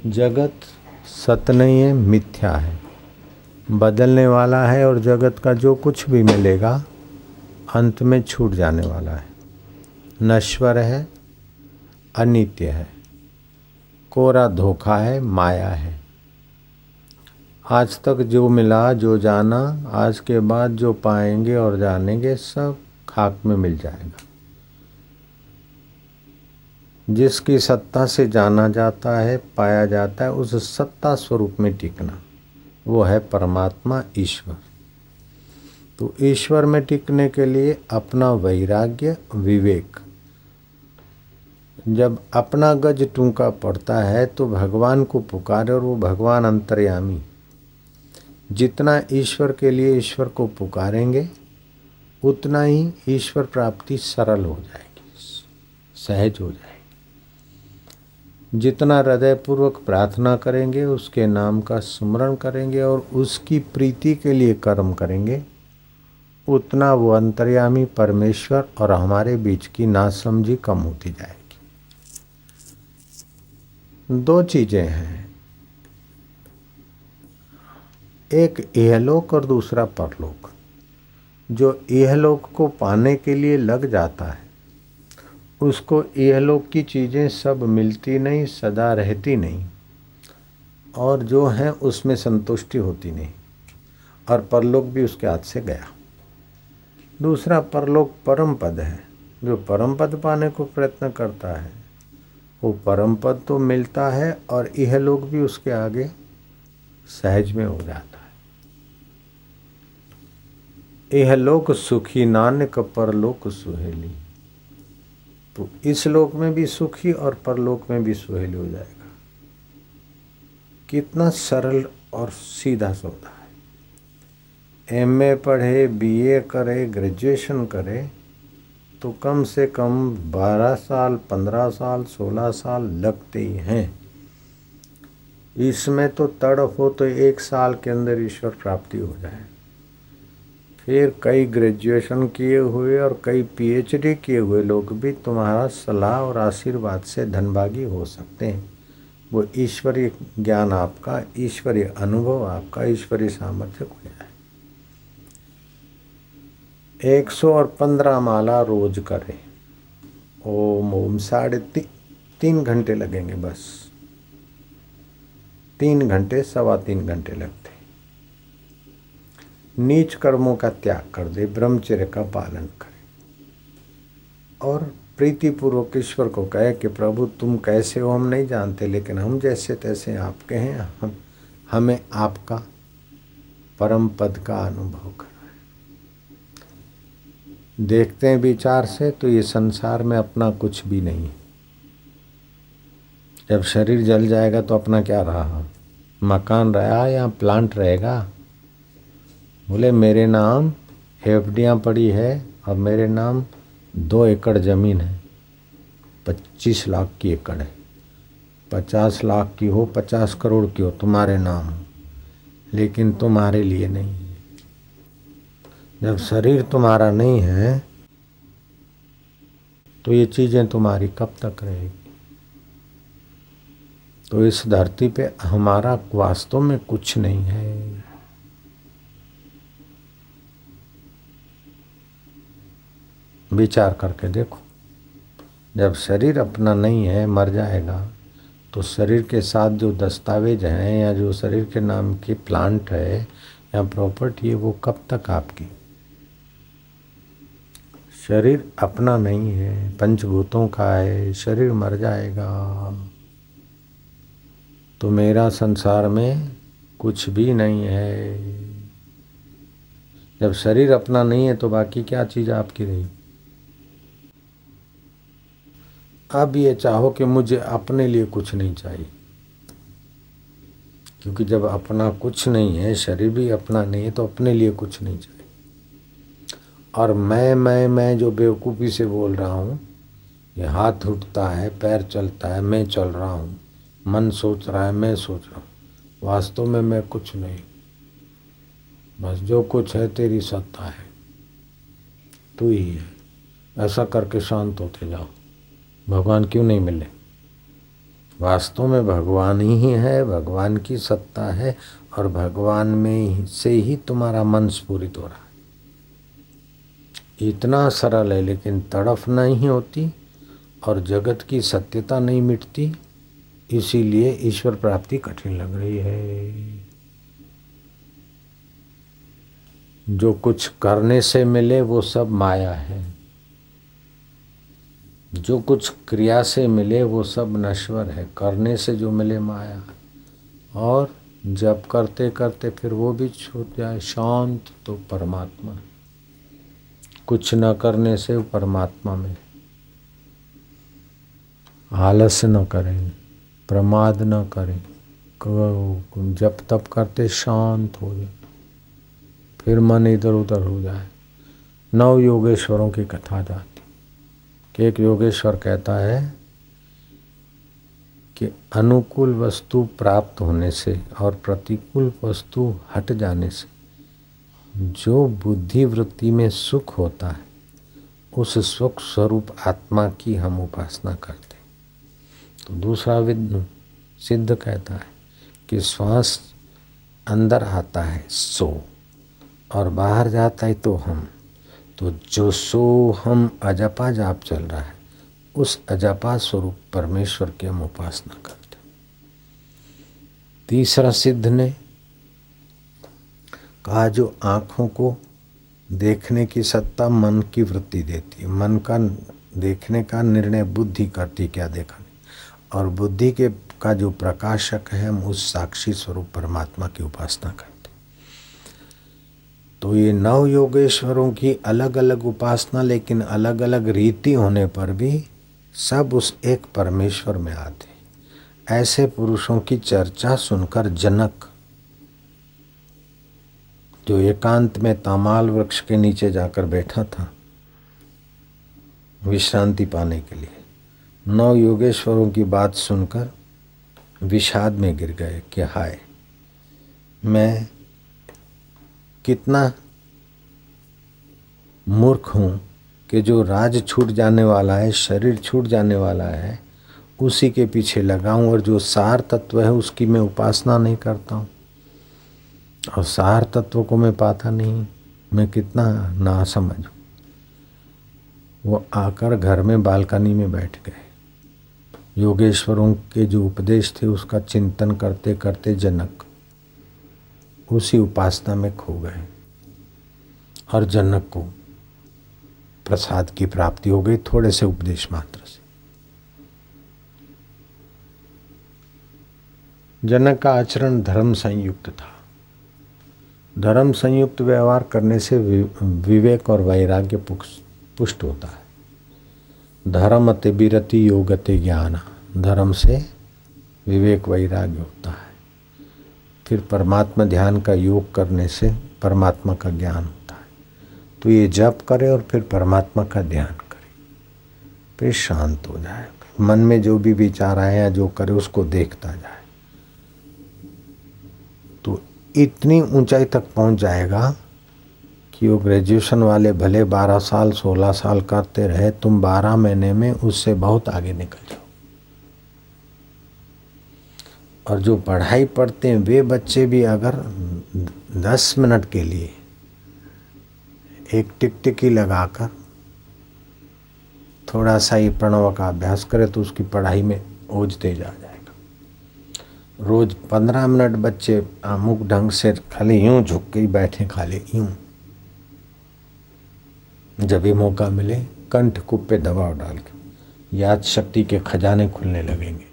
जगत सत्य नहीं है, मिथ्या है, बदलने वाला है और जगत का जो कुछ भी मिलेगा अंत में छूट जाने वाला है, नश्वर है, अनित्य है, कोरा धोखा है, माया है। आज तक जो मिला, जो जाना, आज के बाद जो पाएंगे और जानेंगे सब खाक में मिल जाएगा। जिसकी सत्ता से जाना जाता है, पाया जाता है, उस सत्ता स्वरूप में टिकना, वो है परमात्मा ईश्वर। तो ईश्वर में टिकने के लिए अपना वैराग्य, विवेक, जब अपना गज टूंका पड़ता है तो भगवान को पुकारे, और वो भगवान अंतर्यामी। जितना ईश्वर के लिए ईश्वर को पुकारेंगे उतना ही ईश्वर प्राप्ति सरल हो जाएगी, सहज हो जाएगी। जितना हृदयपूर्वक प्रार्थना करेंगे, उसके नाम का स्मरण करेंगे और उसकी प्रीति के लिए कर्म करेंगे, उतना वो अंतर्यामी परमेश्वर और हमारे बीच की नासमझी कम होती जाएगी। दो चीजें हैं, एक इहलोक और दूसरा परलोक। जो इहलोक को पाने के लिए लग जाता है उसको इहलोक की चीज़ें सब मिलती नहीं, सदा रहती नहीं, और जो है उसमें संतुष्टि होती नहीं, और परलोक भी उसके हाथ से गया। दूसरा परलोक परम पद है। जो परम पद पाने को प्रयत्न करता है वो परम पद तो मिलता है और इहलोक भी उसके आगे सहज में हो जाता है। इहलोक सुखी नानक परलोक सुहेली। तो इस लोक में भी सुखी और परलोक में भी सुहेली हो जाएगा। कितना सरल और सीधा सौदा है। एमए पढ़े, बीए करे, ग्रेजुएशन करे तो कम से कम 12 साल, 15 साल, 16 साल लगते ही हैं। इसमें तो तड़प हो तो 1 साल के अंदर ईश्वर प्राप्ति हो जाए। फिर कई ग्रेजुएशन किए हुए और कई पीएचडी किए हुए लोग भी तुम्हारा सलाह और आशीर्वाद से धनभागी हो सकते हैं। वो ईश्वरीय ज्ञान आपका, ईश्वरीय अनुभव आपका, ईश्वरीय सामर्थ्य हो जाए। 115 माला रोज करें। ओम ओम 3.5 घंटे लगेंगे बस। 3 घंटे, 3.25 घंटे लगते। नीच कर्मों का त्याग कर दे, ब्रह्मचर्य का पालन करे और प्रीतिपूर्वक ईश्वर को कहे कि प्रभु तुम कैसे हो हम नहीं जानते, लेकिन हम जैसे तैसे आपके हैं, हमें आपका परम पद का अनुभव करा है। देखते हैं विचार से तो ये संसार में अपना कुछ भी नहीं है। जब शरीर जल जाएगा तो अपना क्या रहा? मकान रहा या प्लांट रहेगा? बोले मेरे नाम एफडियाँ पड़ी है और मेरे नाम 2 एकड़ ज़मीन है, 25 लाख की एकड़ है, 50 लाख की हो, 50 करोड़ की हो, तुम्हारे नाम हो, लेकिन तुम्हारे लिए नहीं है। जब शरीर तुम्हारा नहीं है तो ये चीज़ें तुम्हारी कब तक रहेगी? तो इस धरती पे हमारा वास्तव में कुछ नहीं है। विचार करके देखो। जब शरीर अपना नहीं है, मर जाएगा, तो शरीर के साथ जो दस्तावेज हैं या जो शरीर के नाम की प्लांट है या प्रॉपर्टी है वो कब तक आपकी? शरीर अपना नहीं है, पंचभूतों का है, शरीर मर जाएगा। तो मेरा संसार में कुछ भी नहीं है। जब शरीर अपना नहीं है तो बाकी क्या चीज़ आपकी रही? अब ये चाहो कि मुझे अपने लिए कुछ नहीं चाहिए, क्योंकि जब अपना कुछ नहीं है, शरीर भी अपना नहीं है, तो अपने लिए कुछ नहीं चाहिए। और मैं जो बेवकूफ़ी से बोल रहा हूँ, ये हाथ उठता है, पैर चलता है, मैं चल रहा हूँ, मन सोच रहा है, मैं सोच रहा हूँ, वास्तव में मैं कुछ नहीं, बस जो कुछ है तेरी सत्ता है, तू ही है। ऐसा करके शांत होते जाओ। भगवान क्यों नहीं मिले? वास्तव में भगवान ही है, भगवान की सत्ता है और भगवान में से ही तुम्हारा मन स्फुरित हो रहा है। इतना सरल है, लेकिन तड़फ नहीं होती और जगत की सत्यता नहीं मिटती, इसीलिए ईश्वर प्राप्ति कठिन लग रही है। जो कुछ करने से मिले वो सब माया है, जो कुछ क्रिया से मिले वो सब नश्वर है, करने से जो मिले माया। और जब करते करते फिर वो भी छूट जाए शांत, तो परमात्मा। कुछ न करने से वो परमात्मा में। आलस न करें, प्रमाद न करें, जब तब करते शांत हो जाए, फिर मन इधर उधर हो जाए। 9 योगेश्वरों की कथा जाती कि एक योगेश्वर कहता है कि अनुकूल वस्तु प्राप्त होने से और प्रतिकूल वस्तु हट जाने से जो बुद्धि वृत्ति में सुख होता है, उस सुख स्वरूप आत्मा की हम उपासना करते। तो दूसरा विद्वान सिद्ध कहता है कि श्वास अंदर आता है सो और बाहर जाता है तो हम, तो जो सो हम अजपा जाप चल रहा है, उस अजपा स्वरूप परमेश्वर की हम उपासना करते। तीसरा सिद्ध ने कहा जो आँखों को देखने की सत्ता मन की वृत्ति देती है, मन का देखने का निर्णय बुद्धि करती क्या देखा, और बुद्धि के का जो प्रकाशक है हम उस साक्षी स्वरूप परमात्मा की उपासना करते। तो ये 9 योगेश्वरों की अलग अलग उपासना, लेकिन अलग अलग रीति होने पर भी सब उस एक परमेश्वर में आते। ऐसे पुरुषों की चर्चा सुनकर जनक, जो एकांत में तामाल वृक्ष के नीचे जाकर बैठा था विश्रांति पाने के लिए, 9 योगेश्वरों की बात सुनकर विषाद में गिर गए कि हाय, मैं कितना मूर्ख हूँ कि जो राज छूट जाने वाला है, शरीर छूट जाने वाला है, उसी के पीछे लगा हूँ, और जो सार तत्व है उसकी मैं उपासना नहीं करता हूँ, और सार तत्व को मैं पाता नहीं। मैं कितना नासमझ हूँ। वो आकर घर में बालकनी में बैठ गए। योगेश्वरों के जो उपदेश थे उसका चिंतन करते करते जनक उसी उपासना में खो गए, और जनक को प्रसाद की प्राप्ति हो गई थोड़े से उपदेश मात्र से। जनक का आचरण धर्म संयुक्त था। धर्म संयुक्त व्यवहार करने से विवेक और वैराग्य पुष्ट होता है। धर्म अति बिरति योग अति ज्ञान, धर्म से विवेक वैराग्य होता है। फिर परमात्मा ध्यान का योग करने से परमात्मा का ज्ञान होता है। तो ये जप करे और फिर परमात्मा का ध्यान करे, फिर शांत हो जाए। मन में जो भी विचार आए या जो करे उसको देखता जाए, तो इतनी ऊंचाई तक पहुंच जाएगा कि वो ग्रेजुएशन वाले भले 12 साल 16 साल करते रहे, तुम 12 महीने में उससे बहुत आगे निकल जाओ। और जो पढ़ाई पढ़ते हैं वे बच्चे भी अगर 10 मिनट के लिए एक टिकटिकी लगाकर थोड़ा सा ही प्रणव का अभ्यास करे तो उसकी पढ़ाई में ओज तेज आ जाएगा। रोज 15 मिनट बच्चे अमुक ढंग से खाली यूं झुक के ही बैठे, खाली यूं, जब भी मौका मिले कंठ कुप पे दबाव डाल के याद शक्ति के खजाने खुलने लगेंगे।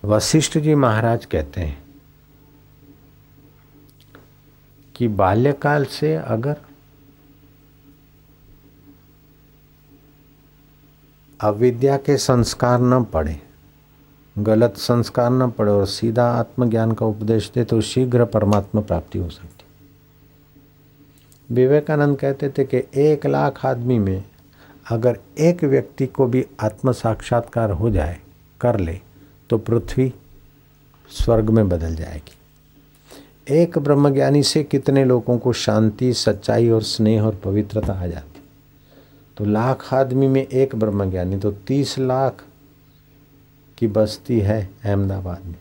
वशिष्ठ जी महाराज कहते हैं कि बाल्यकाल से अगर अविद्या के संस्कार न पड़े, गलत संस्कार न पड़े और सीधा आत्मज्ञान का उपदेश दे तो शीघ्र परमात्मा प्राप्ति हो सकती। विवेकानंद कहते थे कि 1 लाख आदमी में अगर एक व्यक्ति को भी आत्म साक्षात्कार हो जाए, कर ले, तो पृथ्वी स्वर्ग में बदल जाएगी। एक ब्रह्मज्ञानी से कितने लोगों को शांति, सच्चाई और स्नेह और पवित्रता आ जाती। तो लाख आदमी में एक ब्रह्मज्ञानी, तो 30 लाख की बस्ती है अहमदाबाद में।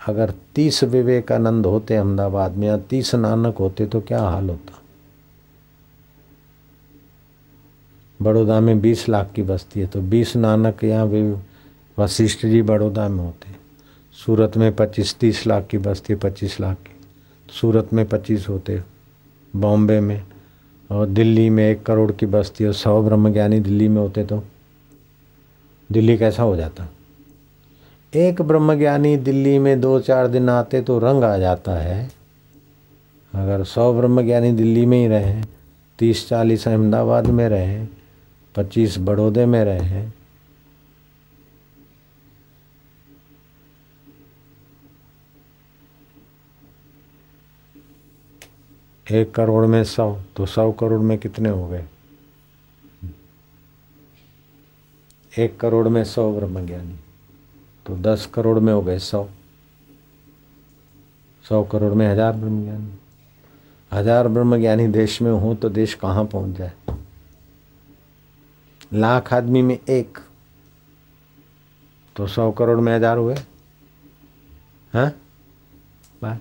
अगर 30 विवेकानंद होते अहमदाबाद में या 30 नानक होते तो क्या हाल होता। बड़ौदा में 20 लाख की बस्ती है, तो 20 नानक यहाँ वशिष्ठ जी बड़ौदा में होते। सूरत में 25-30 लाख की बस्ती, 25 लाख की, सूरत में 25 होते, बॉम्बे में, और दिल्ली में 1 करोड़ की बस्ती और 100 ब्रह्मज्ञानी दिल्ली में होते तो दिल्ली कैसा हो जाता। एक ब्रह्मज्ञानी दिल्ली में 2-4 दिन आते तो रंग आ जाता है। अगर 100 ब्रह्मज्ञानी दिल्ली में ही रहे, 30-40 अहमदाबाद में रहे, 25 बड़ौदे में रहे, एक करोड़ में 100, तो 100 करोड़ में कितने हो गए। 1 करोड़ में 100 ब्रह्मज्ञानी, तो 10 करोड़ में हो गए 100। 100 करोड़ में 1000 ब्रह्मज्ञानी। 1000 ब्रह्मज्ञानी देश में हो तो देश कहाँ पहुँच जाए। लाख आदमी में एक, तो 100 करोड़ में 1000 हुए। हाँ बात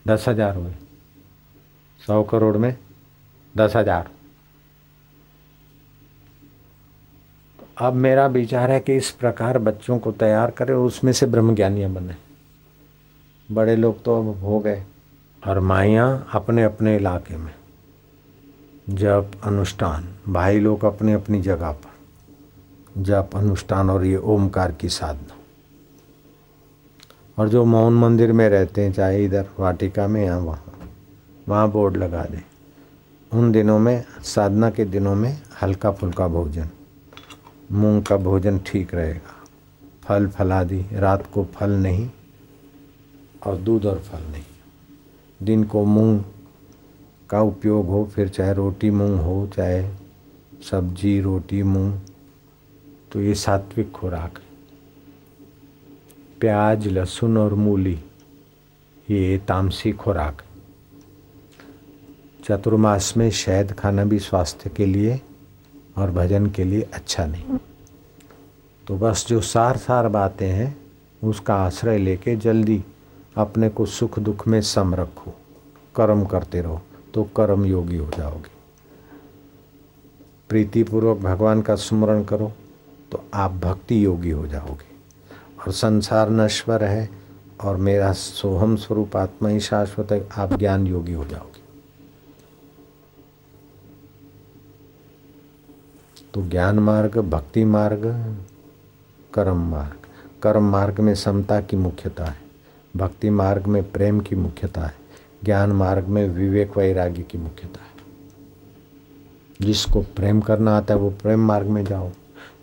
10,000 हुए। 100 करोड़ में 10,000। अब मेरा विचार है कि इस प्रकार बच्चों को तैयार करें और उसमें से ब्रह्मज्ञानियाँ बने। बड़े लोग तो अब हो गए, और माइयाँ अपने अपने इलाके में जप अनुष्ठान, भाई लोग अपनी अपनी जगह पर जप अनुष्ठान और ये ओमकार की साधना। और जो मौन मंदिर में रहते हैं, चाहे इधर वाटिका में या वहाँ बोर्ड लगा दें। उन दिनों में, साधना के दिनों में हल्का फुल्का भोजन, मूंग का भोजन ठीक रहेगा। फल फलादि, रात को फल नहीं और दूध और फल नहीं। दिन को मूंग का उपयोग हो, फिर चाहे रोटी मूंग हो, चाहे सब्जी रोटी मूंग, तो ये सात्विक खुराक है। प्याज लहसुन और मूली ये तामसी खुराक। चतुर्मास में शहद खाना भी स्वास्थ्य के लिए और भजन के लिए अच्छा नहीं। तो बस जो सार बातें हैं उसका आश्रय लेके जल्दी अपने को सुख दुख में सम रखो, कर्म करते रहो तो कर्म योगी हो जाओगे। प्रीतिपूर्वक भगवान का स्मरण करो तो आप भक्ति योगी हो जाओगे। और संसार नश्वर है और मेरा सोहम स्वरूप आत्मा ही शाश्वत है, आप ज्ञान योगी हो जाओगे। तो ज्ञान मार्ग, भक्ति मार्ग, कर्म मार्ग। कर्म मार्ग में समता की मुख्यता है, भक्ति मार्ग में प्रेम की मुख्यता है, ज्ञान मार्ग में विवेक वैराग्य की मुख्यता है। जिसको प्रेम करना आता है वो प्रेम मार्ग में जाओ,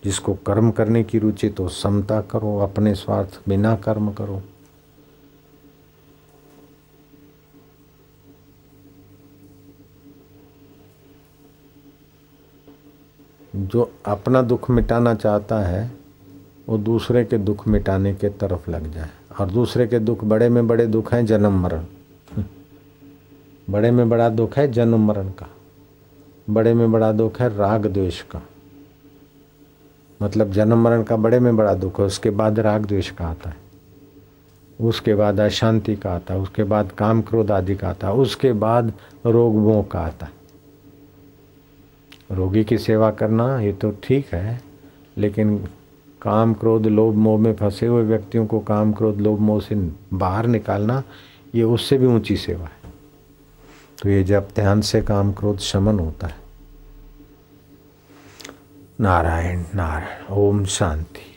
जिसको कर्म करने की रुचि तो समता करो, अपने स्वार्थ बिना कर्म करो। जो अपना दुख मिटाना चाहता है वो दूसरे के दुख मिटाने के तरफ लग जाए। और दूसरे के दुख, बड़े में बड़े दुख हैं जन्म मरण। बड़े में बड़ा दुख है जन्म मरण का, बड़े में बड़ा दुख है राग द्वेष का। मतलब जन्म मरण का बड़े में बड़ा दुख है, उसके बाद राग द्वेष का आता है, उसके बाद अशांति का आता है, उसके बाद काम क्रोध आदि का आता है, उसके बाद रोग मोह का आता है। रोगी की सेवा करना ये तो ठीक है, लेकिन काम क्रोध लोभ मोह में फंसे हुए व्यक्तियों को काम क्रोध लोभ मोह से बाहर निकालना, ये उससे भी ऊंची सेवा है। तो ये जब ध्यान से काम क्रोध शमन होता है। नारायण नारायण। ओम शांति।